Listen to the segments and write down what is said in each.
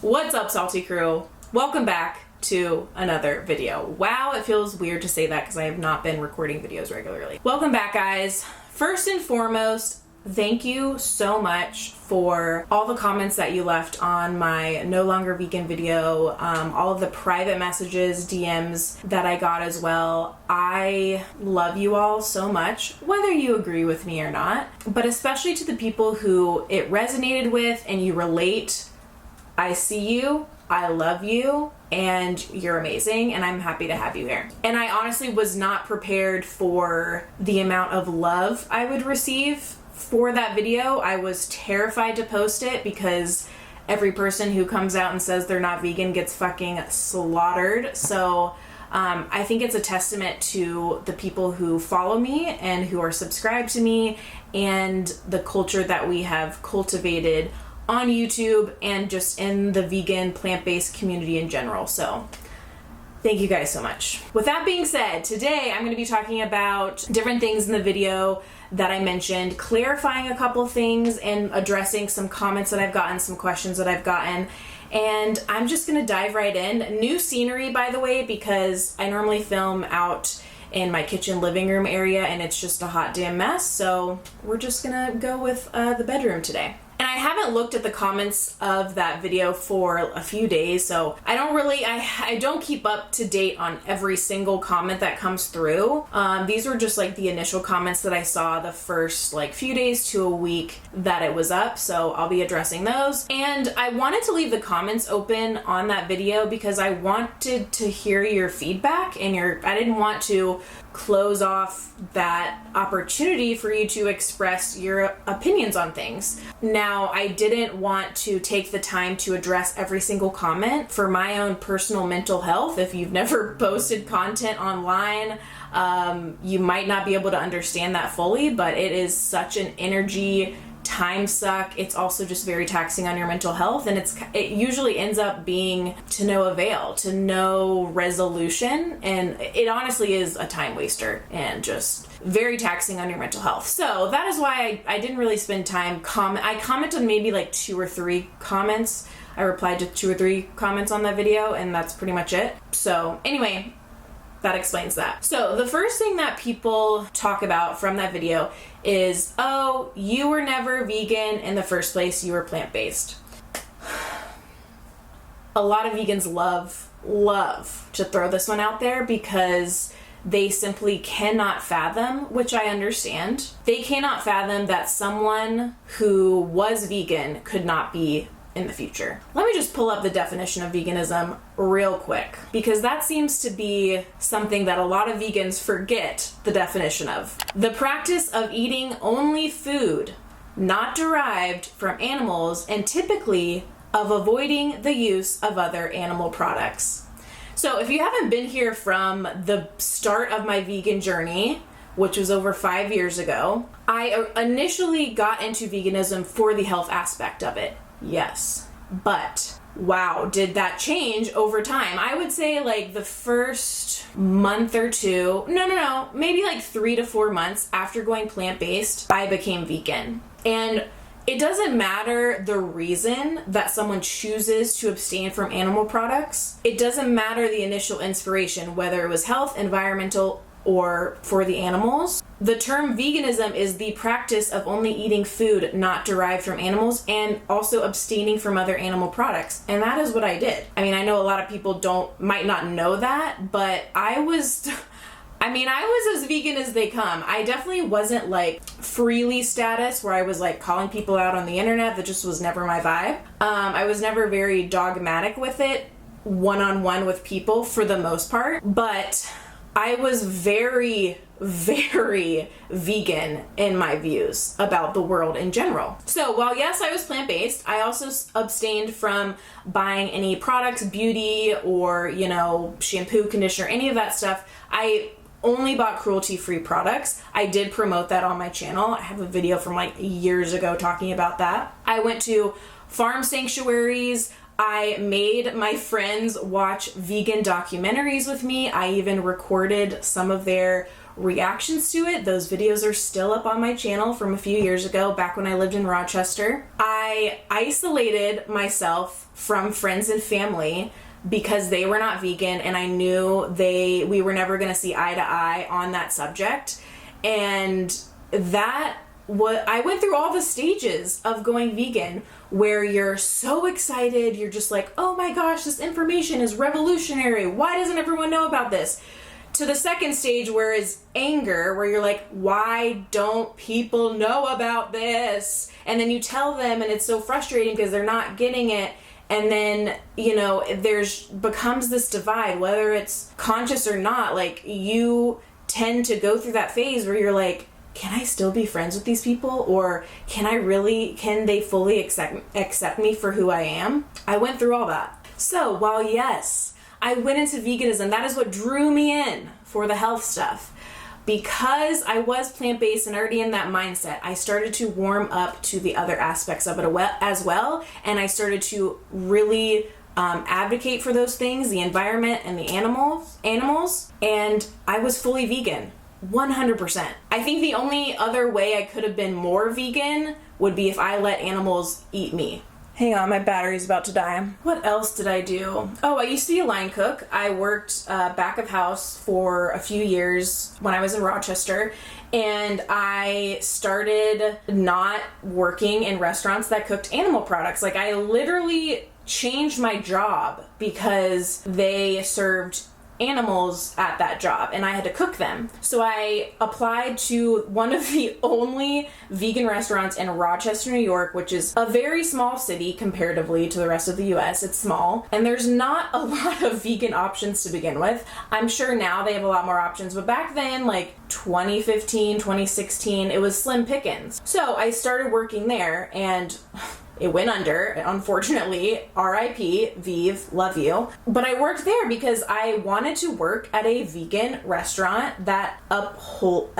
What's up, Salty Crew? Welcome back to another video. Wow, it feels weird to say that because I have not been recording videos regularly. Welcome back, guys. First and foremost, thank you so much for all the comments that you left on my No Longer Vegan video, all of the private messages, DMs that I got as well. I love you all so much, whether you agree with me or not, but especially to the people who it resonated with and you relate. I see you, I love you, and you're amazing, and I'm happy to have you here. And I honestly was not prepared for the amount of love I would receive for that video. I was terrified to post it because every person who comes out and says they're not vegan gets fucking slaughtered. So I think it's a testament to the people who follow me and who are subscribed to me and the culture that we have cultivated on YouTube and just in the vegan plant-based community in general. So thank you guys so much. With that being said, today I'm going to be talking about different things in the video that I mentioned, clarifying a couple things and addressing some comments that I've gotten, some questions that I've gotten, and I'm just going to dive right in. New scenery, by the way, because I normally film out in my kitchen living room area and it's just a hot damn mess, so we're just gonna go with the bedroom today. And I haven't looked at the comments of that video for a few days, so I don't keep up to date on every single comment that comes through. These were just like the initial comments that I saw the first like few days to a week that it was up, so I'll be addressing those. And I wanted to leave the comments open on that video because I wanted to hear your feedback and I didn't want to close off that opportunity for you to express your opinions on things. Now, I didn't want to take the time to address every single comment for my own personal mental health. If you've never posted content online, you might not be able to understand that fully, but it is such an energy time suck. It's also just very taxing on your mental health, and it usually ends up being to no avail, to no resolution, and it honestly is a time waster and just very taxing on your mental health. So that is why I didn't really spend time I commented on maybe like 2 or 3 comments. I replied to 2 or 3 comments on that video, and that's pretty much it. So anyway, that explains that. So the first thing that people talk about from that video is, oh, you were never vegan in the first place, you were plant-based. A lot of vegans love to throw this one out there because they simply cannot fathom, which I understand, they cannot fathom that someone who was vegan could not be in the future. Let me just pull up the definition of veganism real quick, because that seems to be something that a lot of vegans forget the definition of. The practice of eating only food not derived from animals, and typically of avoiding the use of other animal products. So if you haven't been here from the start of my vegan journey, which was over 5 years ago, I initially got into veganism for the health aspect of it. Yes, but wow, did that change over time? I would say like the first month or two, maybe like 3 to 4 months after going plant-based, I became vegan. And it doesn't matter the reason that someone chooses to abstain from animal products. It doesn't matter the initial inspiration, whether it was health, environmental, or for the animals. The term veganism is the practice of only eating food not derived from animals and also abstaining from other animal products. And that is what I did. I mean, I know a lot of people might not know that, but I was as vegan as they come. I definitely wasn't like freely status where I was like calling people out on the internet. That just was never my vibe. I was never very dogmatic with it, one-on-one with people for the most part, but I was very, very vegan in my views about the world in general. So while yes, I was plant-based, I also abstained from buying any products, beauty or, shampoo, conditioner, any of that stuff. I only bought cruelty-free products. I did promote that on my channel. I have a video from like years ago talking about that. I went to farm sanctuaries. I made my friends watch vegan documentaries with me. I even recorded some of their reactions to it. Those videos are still up on my channel from a few years ago, back when I lived in Rochester. I isolated myself from friends and family because they were not vegan, and I knew we were never going to see eye to eye on that subject. And I went through all the stages of going vegan, where you're so excited, you're just like, oh my gosh, this information is revolutionary, why doesn't everyone know about this? To the second stage, where is anger, where you're like, why don't people know about this? And then you tell them, and it's so frustrating because they're not getting it. And then, becomes this divide, whether it's conscious or not. Like, you tend to go through that phase where you're like, can I still be friends with these people? Or can they fully accept me for who I am? I went through all that. So while yes, I went into veganism, that is what drew me in for the health stuff. Because I was plant-based and already in that mindset, I started to warm up to the other aspects of it as well. And I started to really advocate for those things, the environment and the animals. And I was fully vegan. 100%. I think the only other way I could have been more vegan would be if I let animals eat me. Hang on, my battery's about to die. What else did I do? Oh, I used to be a line cook. I worked back of house for a few years when I was in Rochester, and I started not working in restaurants that cooked animal products. Like, I literally changed my job because they served animals at that job and I had to cook them. So I applied to one of the only vegan restaurants in Rochester, New York, which is a very small city comparatively to the rest of the US. It's small and there's not a lot of vegan options to begin with. I'm sure now they have a lot more options, but back then, like 2015, 2016, it was slim pickings. So I started working there and it went under, unfortunately. RIP, Vive, love you. But I worked there because I wanted to work at a vegan restaurant that upheld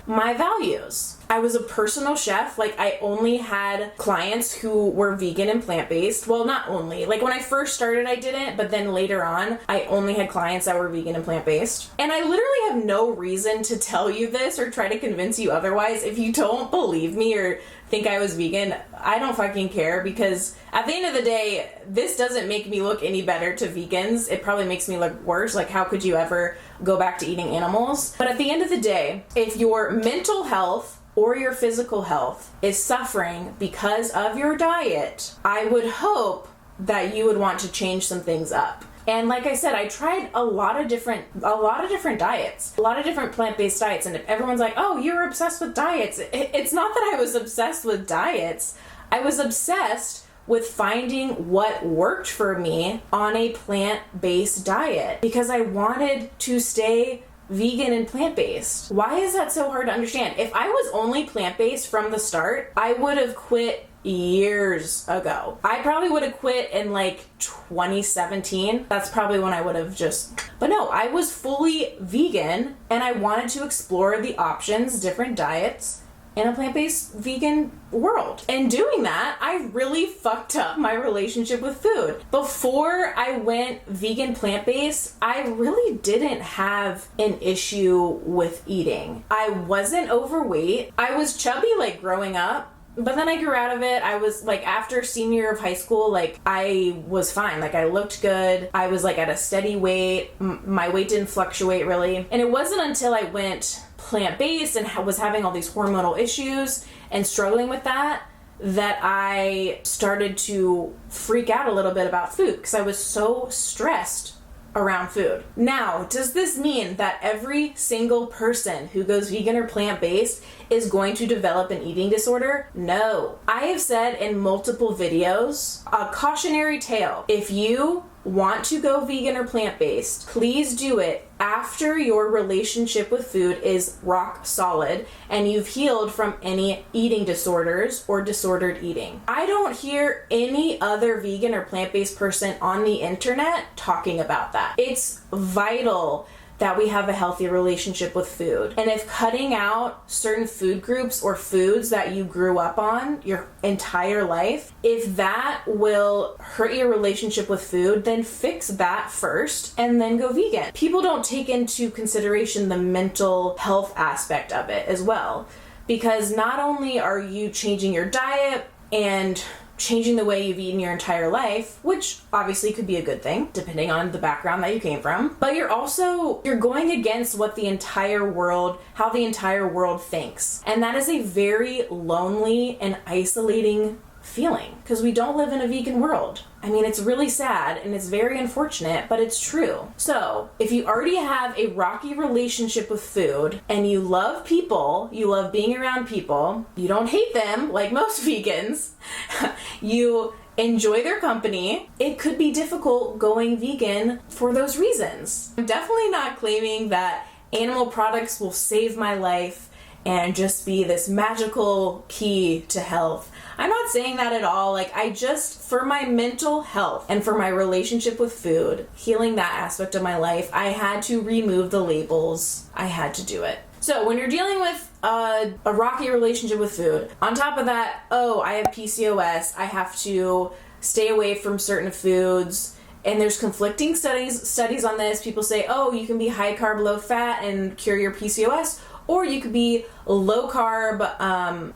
my values. I was a personal chef. Like, I only had clients who were vegan and plant-based. Well, not only. Like, when I first started, I didn't, but then later on, I only had clients that were vegan and plant-based. And I literally have no reason to tell you this or try to convince you otherwise. If you don't believe me or think I was vegan, I don't fucking care, because at the end of the day, this doesn't make me look any better to vegans. It probably makes me look worse. Like, how could you ever go back to eating animals? But at the end of the day, if your mental health or your physical health is suffering because of your diet, I would hope that you would want to change some things up. And like I said, I tried a lot of different diets, a lot of different plant-based diets. And if everyone's like, oh, you're obsessed with diets, it's not that I was obsessed with diets. I was obsessed with finding what worked for me on a plant-based diet because I wanted to stay vegan and plant-based. Why is that so hard to understand? If I was only plant-based from the start, I would have quit years ago. I probably would have quit in like 2017. That's probably when I would have but no, I was fully vegan and I wanted to explore the options, different diets in a plant-based vegan world. And doing that, I really fucked up my relationship with food. Before I went vegan plant-based, I really didn't have an issue with eating. I wasn't overweight. I was chubby like growing up, but then I grew out of it. I was like, after senior year of high school, like I was fine. Like I looked good. I was like at a steady weight. My weight didn't fluctuate really. And it wasn't until I went plant-based and was having all these hormonal issues and struggling with that I started to freak out a little bit about food because I was so stressed around food. Now, does this mean that every single person who goes vegan or plant-based is going to develop an eating disorder? No. I have said in multiple videos, a cautionary tale. If you want to go vegan or plant-based, please do it after your relationship with food is rock solid and you've healed from any eating disorders or disordered eating. I don't hear any other vegan or plant-based person on the internet talking about that. It's vital that we have a healthy relationship with food. And if cutting out certain food groups or foods that you grew up on your entire life, if that will hurt your relationship with food, then fix that first and then go vegan. People don't take into consideration the mental health aspect of it as well, because not only are you changing your diet and changing the way you've eaten your entire life, which obviously could be a good thing depending on the background that you came from, but you're going against what how the entire world thinks. And that is a very lonely and isolating feeling, because we don't live in a vegan world. I mean, it's really sad and it's very unfortunate, but it's true. So if you already have a rocky relationship with food and you love people, you love being around people, you don't hate them like most vegans, you enjoy their company, it could be difficult going vegan for those reasons. I'm definitely not claiming that animal products will save my life and just be this magical key to health. I'm not saying that at all. For my mental health and for my relationship with food, healing that aspect of my life, I had to remove the labels. I had to do it. So when you're dealing with a rocky relationship with food, on top of that, I have PCOS, I have to stay away from certain foods, and there's conflicting studies on this. People say, you can be high carb, low fat and cure your PCOS, or you could be low carb,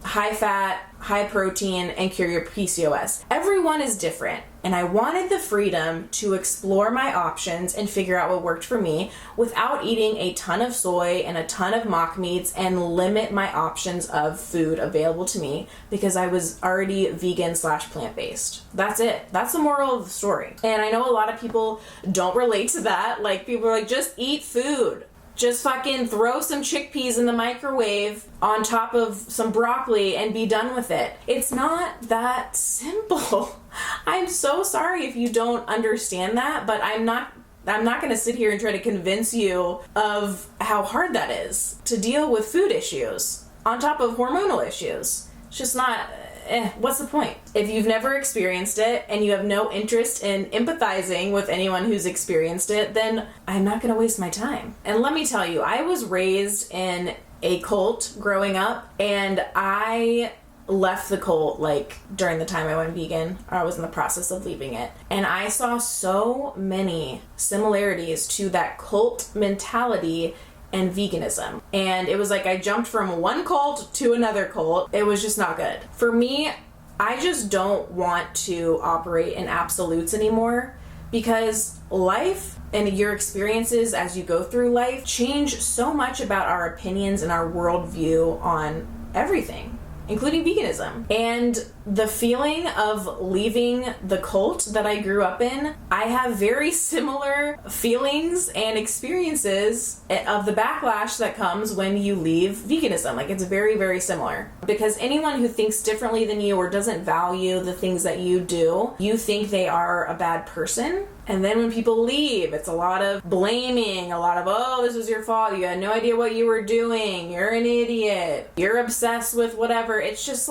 high fat, high protein, and cure your PCOS. Everyone is different, and I wanted the freedom to explore my options and figure out what worked for me without eating a ton of soy and a ton of mock meats and limit my options of food available to me because I was already vegan/plant-based. That's it. That's the moral of the story. And I know a lot of people don't relate to that. People are like, just eat food. Just fucking throw some chickpeas in the microwave on top of some broccoli and be done with it. It's not that simple. I'm so sorry if you don't understand that, but I'm not going to sit here and try to convince you of how hard that is to deal with food issues on top of hormonal issues. It's just not... what's the point? If you've never experienced it and you have no interest in empathizing with anyone who's experienced it, then I'm not going to waste my time. And let me tell you, I was raised in a cult growing up, and I left the cult during the time I went vegan, or I was in the process of leaving it. And I saw so many similarities to that cult mentality and veganism. And it was I jumped from one cult to another cult. It was just not good. For me, I just don't want to operate in absolutes anymore, because life and your experiences as you go through life change so much about our opinions and our worldview on everything, including veganism. And the feeling of leaving the cult that I grew up in, I have very similar feelings and experiences of the backlash that comes when you leave veganism. It's very, very similar. Because anyone who thinks differently than you or doesn't value the things that you do, you think they are a bad person. And then when people leave, it's a lot of blaming, a lot of, this was your fault, you had no idea what you were doing, you're an idiot, you're obsessed with whatever. It's just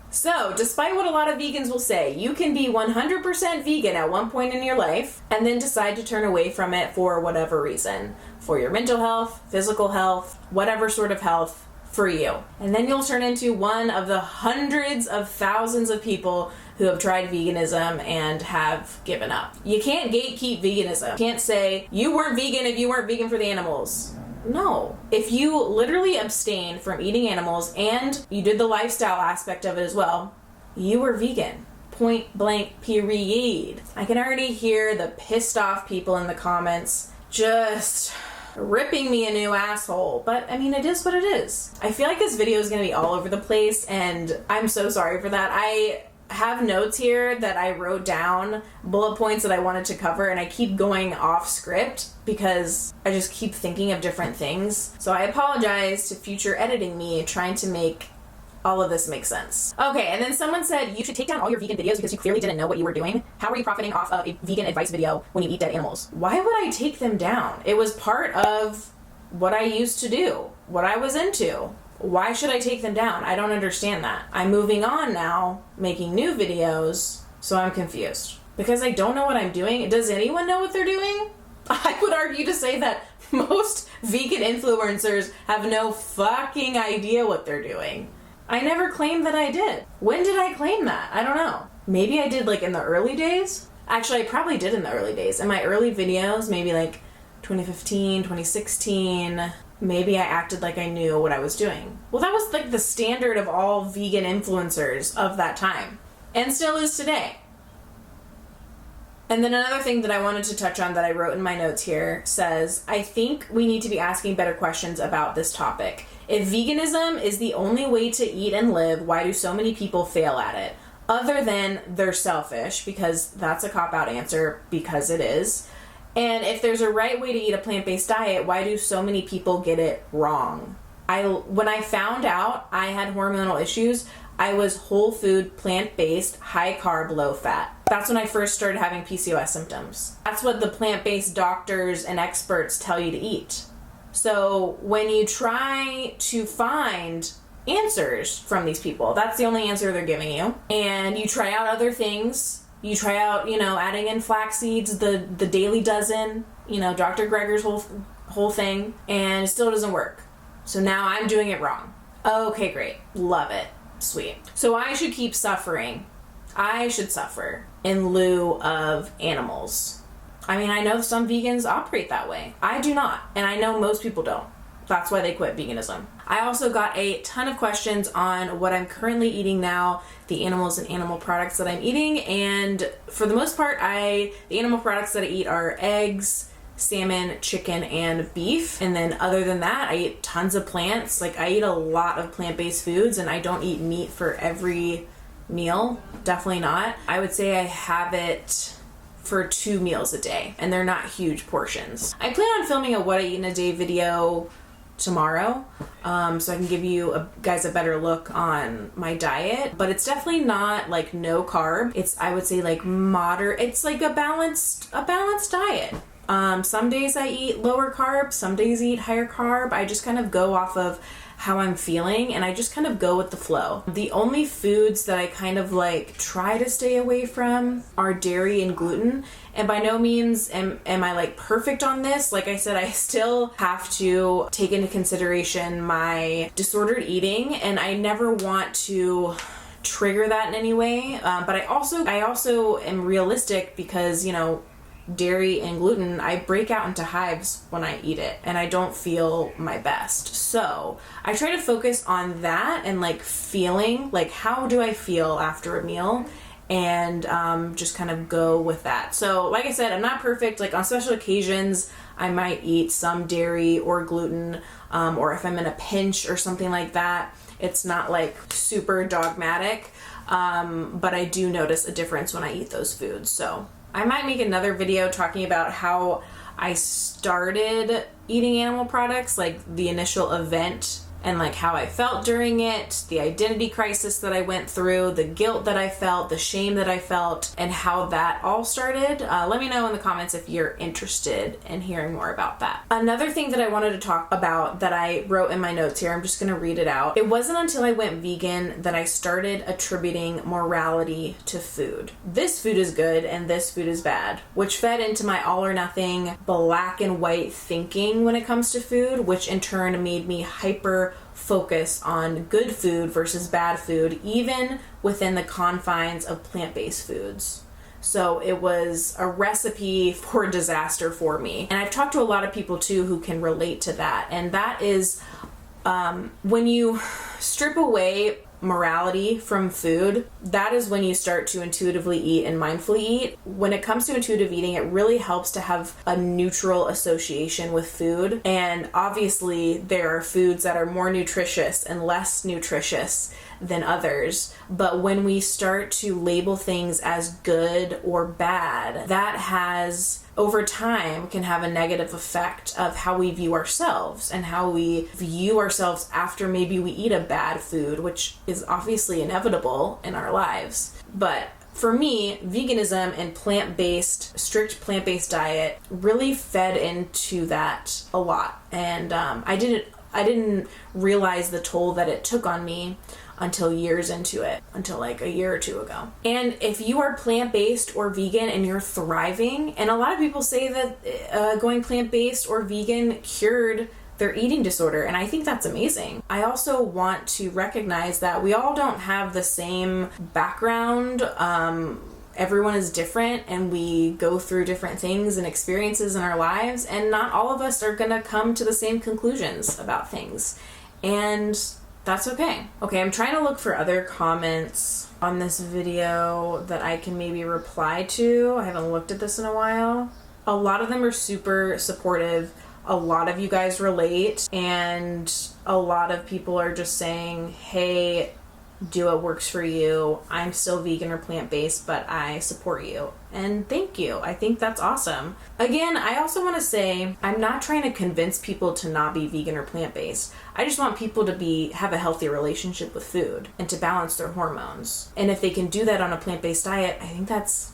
So, despite what a lot of vegans will say, you can be 100% vegan at one point in your life and then decide to turn away from it for whatever reason. For your mental health, physical health, whatever sort of health for you. And then you'll turn into one of the hundreds of thousands of people who have tried veganism and have given up. You can't gatekeep veganism. You can't say, you weren't vegan if you weren't vegan for the animals. No. If you literally abstain from eating animals and you did the lifestyle aspect of it as well, you were vegan. Point blank, period. I can already hear the pissed off people in the comments just ripping me a new asshole. But I mean, it is what it is. I feel like this video is going to be all over the place, and I'm so sorry for that. I have notes here that I wrote down, bullet points that I wanted to cover, and I keep going off script because I just keep thinking of different things. So I apologize to future editing me trying to make all of this make sense. Okay, and then someone said you should take down all your vegan videos because you clearly didn't know what you were doing. How are you profiting off of a vegan advice video when you eat dead animals? Why would I take them down? It was part of what I used to do, what I was into. Why should I take them down? I don't understand that. I'm moving on now, making new videos, so I'm confused. Because I don't know what I'm doing. Does anyone know what they're doing? I would argue to say that most vegan influencers have no fucking idea what they're doing. I never claimed that I did. When did I claim that? I don't know. Maybe I did like in the early days. Actually, I probably did in the early days. In my early videos, maybe like 2015, 2016, maybe I acted like I knew what I was doing. Well, that was like the standard of all vegan influencers of that time. And still is today. And then another thing that I wanted to touch on that I wrote in my notes here says, I think we need to be asking better questions about this topic. If veganism is the only way to eat and live, why do so many people fail at it? Other than they're selfish, because that's a cop-out answer, because it is. And if there's a right way to eat a plant-based diet, why do so many people get it wrong? When I found out I had hormonal issues, I was whole food, plant-based, high carb, low fat. That's when I first started having PCOS symptoms. That's what the plant-based doctors and experts tell you to eat. So when you try to find answers from these people, that's the only answer they're giving you. And you try out other things. You try out, adding in flax seeds, the daily dozen, Dr. Greger's whole thing, and it still doesn't work. So now I'm doing it wrong. Okay, great. Love it. Sweet. So I should keep suffering. I should suffer in lieu of animals. I mean, I know some vegans operate that way. I do not. And I know most people don't. That's why they quit veganism. I also got a ton of questions on what I'm currently eating now, the animals and animal products that I'm eating. And for the most part, the animal products that I eat are eggs, salmon, chicken, and beef. And then other than that, I eat tons of plants. Like, I eat a lot of plant-based foods, and I don't eat meat for every meal. Definitely not. I would say I have it for 2 meals a day, and they're not huge portions. I plan on filming a what I eat in a day video tomorrow, so I can give you guys a better look on my diet, but it's definitely not like no carb. It's, I would say, like moderate. It's like a balanced diet. Some days I eat lower carb, some days I eat higher carb. I just kind of go off of how I'm feeling, and I just kind of go with the flow. The only foods that I kind of like try to stay away from are dairy and gluten, and by no means am I like perfect on this. Like I said, I still have to take into consideration my disordered eating, and I never want to trigger that in any way, but I also am realistic because, dairy and gluten, I break out into hives when I eat it, and I don't feel my best. So I try to focus on that and like feeling, like how do I feel after a meal, and just kind of go with that. So like I said, I'm not perfect. Like on special occasions, I might eat some dairy or gluten, or if I'm in a pinch or something like that. It's not like super dogmatic, but I do notice a difference when I eat those foods. So I might make another video talking about how I started eating animal products, like the initial event, and like how I felt during it, the identity crisis that I went through, the guilt that I felt, the shame that I felt, and how that all started. Let me know in the comments if you're interested in hearing more about that. Another thing that I wanted to talk about that I wrote in my notes here, I'm just going to read it out. It wasn't until I went vegan that I started attributing morality to food. This food is good and this food is bad, which fed into my all or nothing, black and white thinking when it comes to food, which in turn made me hyper focus on good food versus bad food, even within the confines of plant-based foods. So it was a recipe for disaster for me. And I've talked to a lot of people too who can relate to that. And that is when you strip away morality from food, that is when you start to intuitively eat and mindfully eat. When it comes to intuitive eating, it really helps to have a neutral association with food. And obviously there are foods that are more nutritious and less nutritious than others. But when we start to label things as good or bad, that has over time can have a negative effect of how we view ourselves and how we view ourselves after maybe we eat a bad food, which is obviously inevitable in our lives. But for me, veganism and strict plant-based diet really fed into that a lot. And I didn't realize the toll that it took on me until years into it, until like a year or two ago. And if you are plant-based or vegan and you're thriving, and a lot of people say that going plant-based or vegan cured their eating disorder, and I think that's amazing. I also want to recognize that we all don't have the same background. Everyone is different, and we go through different things and experiences in our lives, and not all of us are gonna come to the same conclusions about things, and that's okay. Okay, I'm trying to look for other comments on this video that I can maybe reply to. I haven't looked at this in a while. A lot of them are super supportive. A lot of you guys relate, and a lot of people are just saying, hey, do what works for you. I'm still vegan or plant-based, but I support you. And thank you. I think that's awesome. Again, I also want to say, I'm not trying to convince people to not be vegan or plant-based. I just want people to have a healthy relationship with food and to balance their hormones. And if they can do that on a plant-based diet, I think that's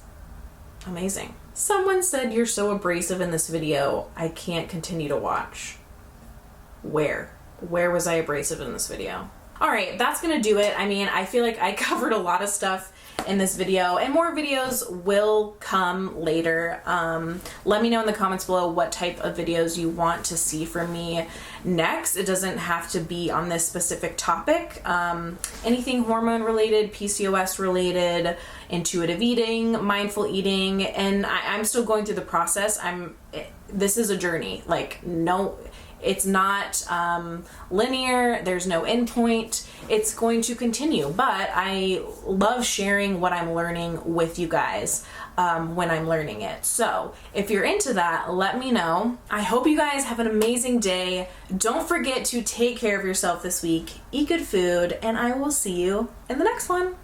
amazing. Someone said, you're so abrasive in this video, I can't continue to watch. Where was I abrasive in this video? All right, that's gonna do it. I mean, I feel like I covered a lot of stuff in this video, and more videos will come later. Let me know in the comments below what type of videos you want to see from me next. It doesn't have to be on this specific topic. Anything hormone related, PCOS related, intuitive eating, mindful eating, and I'm still going through the process. This is a journey. Like, no, it's not linear. There's no end point. It's going to continue, but I love sharing what I'm learning with you guys when I'm learning it. So if you're into that, let me know. I hope you guys have an amazing day. Don't forget to take care of yourself this week. Eat good food, and I will see you in the next one.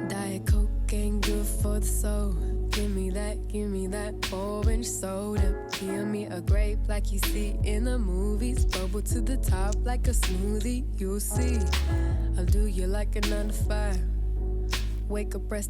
Diet Coke ain't good for the soul. Give me that orange soda. Give me a grape like you see in the movies. Bubble to the top like a smoothie, you'll see. I'll do you like a 9 to 5. Wake up, rest